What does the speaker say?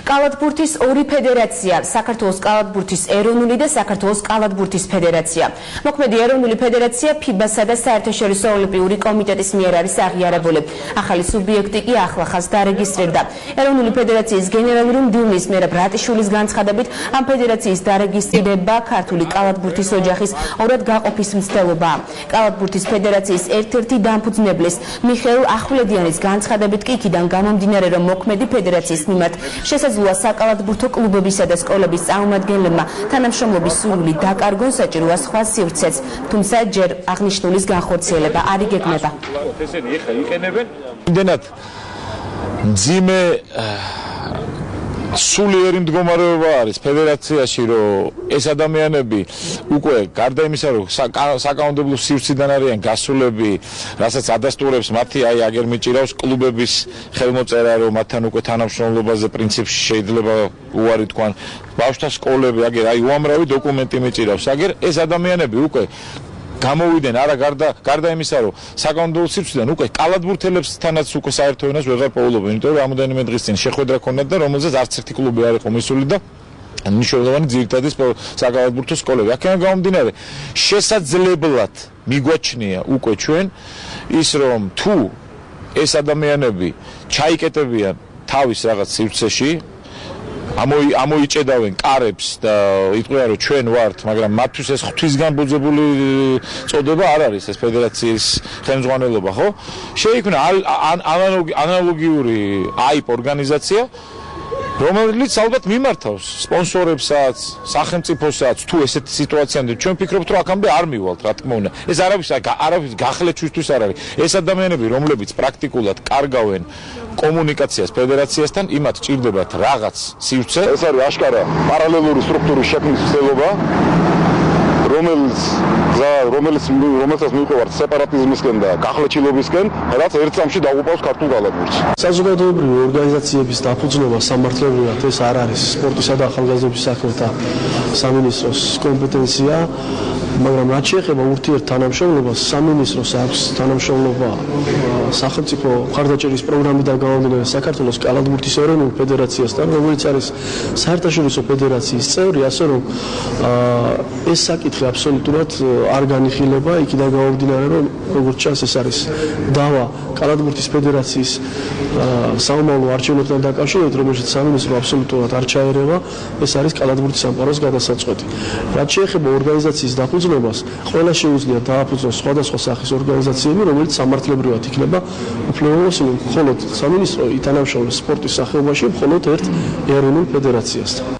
კალათბურთის ორი ფედერაცია, საქართველოს კალათბურთის ეროვნული და საქართველოს კალათბურთის ფედერაცია. მოქმედი ეროვნული ფედერაცია FIBA-სა და საერთაშორისო ოლიმპიური კომიტეტის მიერ არის აღიარებული. ახალი სუბიექტი კი ახლახანს დარეგისტრირდა. ეროვნული ფედერაციის გენერალური მდივნის მერაბ რატიშვილის განცხადებით, ამ ფედერაციის დარეგისტრირება ქართული კალათბურთის ოჯახის ორად გაყოფის მცდელობაა. კალათბურთის ფედერაციის ერთ-ერთი დამფუძნებლის მიხეილ ახვლედიანის განცხადებით კი იქიდან გამომდინარე, რომ მოქმედი ფედერაციის მიმართ შესაძლოა საკალათბურთო კლუბებისა და სკოლების წარმომადგენლებმა თანამშრომლობის სურვილი დაკარგონ, საჭიროა სხვა სივრცეც, თუმცა ჯერ აღნიშნულის განხორციელება არ იგეგმება. ესენი ეხა იყენებენ იმდენად მძიმე სულიერი მდგომარეობა არის ფედერაციაში, რომ ეს ადამიანები უკვე გარდა იმისა, რომ საკანონმდებლო სივრციდან არიან გასულები, რასაც ადასტურებს მათი აგერ მიჭირავს კლუბების ხელმოწერა, რომ მათთან უკვე თანამშრომლობაზე პრინციპში შეიძლება უარი თქვან, ბავშვთა სკოლები, აგერ უამრავი დოკუმენტი მიჭირავს, აგერ ეს ადამიანები უკვე გამოვიდნენ არა გარდა იმისა, რომ საკანონმდებლო სივრციდან უკვე კალათბურთელებსთანაც უკვე საერთო ენას ვეღარ პოულობენ, იმიტომ რომ რამოდენიმე დღის წინ შეხვედრა ქონდათ და რომელზეც არც ერთი კლუბი არ იყო მისული და მნიშვნელოვანი ძირითადი საკალათბურთო სკოლები. აქედან გამომდინარე, შესაძლებლად მიგვაჩნია უკვე ჩვენ ის, რომ თუ ეს ადამიანები ჩაიკეტებიან თავის რაღაც სივრცეში, ამოიჭედავენ კარებს და იტყვიან, რომ ჩვენ ვართ, მაგრამ მათთვის ეს ღვთისგან ბუძებული წოდება არ არის ეს ფედერაციის ხელმძღვანელობა, ხო? შეიქმნა ანალოგიური AIP ორგანიზაცია, რომელიც ალბათ მიმართავს სპონსორებსაც, სახელმწიფოსაც, თუ ესეთი სიტუაციამდე ჩვენ ვფიქრობთ, რომ აქამდე არ მივალთ, რა თქმა უნდა. ეს არავის გახლეჩვისთვის არ არის. ეს ადამიანები, რომლებიც პრაქტიკულად კარგავენ კომუნიკაციას ფედერაციასთან, იმათ ჭირდებათ რაღაც სივრცე. ეს არის აშკარა პარალელური სტრუქტურის შექმნის ცდელობა, რომელსაც მიუყვევართ სეპარატიზმისკენ და გახლეჩილობისკენ, რაც ერთ წამში დაუყავს ქართულ კალათბურთს. საზოგადოებრივი ორგანიზაციების დაფუძნება სამართლებრივად ეს არ არის სპორტისა და ახალგაზრდობის საქმეთა სამინისტროს კომპეტენცია, მაგრამ რაც შეეხება ურთიერთთანამშრომლობას, სამინისტროს აქვს თანამშრომლობა სახელმწიფო მხარდაჭერის პროგრამიდან გამომდინარე საქართველოს კალათბურთის ეროვნულ ფედერაციასთან, რომელიც არის საერთაშორისო ფედერაციის წევრი, ასე რომ ეს საკითხი აბსოლუტურად არ განიხილება, იქიდან გამომდინარე, რომ როგორც ჩანს, ეს არის დავა კალათბურთის ფედერაციის საომავლო არჩევნებთან დაკავშირებით, რომელშიც სამინისტრო აბსოლუტურად არ ჩაერევა, ეს არის კალათბურთის სამყაროს გადასაწყვეტი. რაც შეეხება ორგანიზაციის დაფუძნებას, ყველა შეუძლია დააფუძნოს სხვადასხვა სახის ორგანიზაციები, რომელიც სამართლებრივად იქნება უფლებამოსილი, მხოლოდ სამინისტრო ითანამშრომლებს სპორტის სახეობაში მხოლოდ ერთ ეროვნულ ფედერაციასთან.